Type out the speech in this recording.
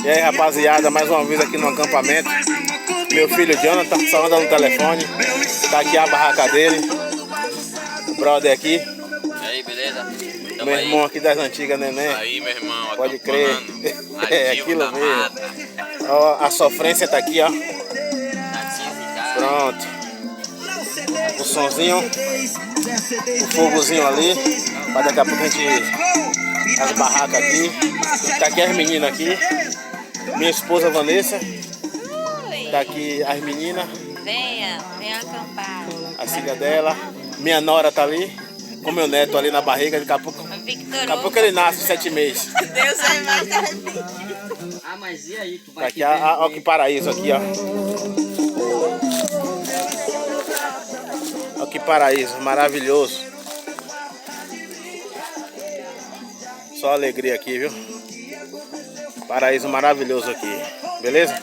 E aí, rapaziada, mais uma vez aqui no acampamento. Meu filho Jonathan só anda no telefone. Tá aqui a barraca dele. O brother aqui. E aí, beleza? Meu irmão aqui das antigas, neném. Aí, meu irmão, Pode crer. É ativo aquilo da mesmo. mata. Ó, a sofrência tá aqui, ó. Nativo em casa. Pronto. O sonzinho. O fogozinho ali. Pra daqui a pouco a gente... As barracas aqui. Tá aqui as meninas aqui. Minha esposa Vanessa. Oi. Tá aqui as meninas. Venha acampar. A filha dela. Minha nora tá ali. Com meu neto ali na barriga. Daqui a pouco ele nasce 7 meses. Deus é mais de repente. Ah, mas e aí? Tu Tá aqui, ó, que paraíso aqui, ó. Ó que paraíso, maravilhoso. Só alegria aqui, viu? Paraíso maravilhoso aqui, beleza?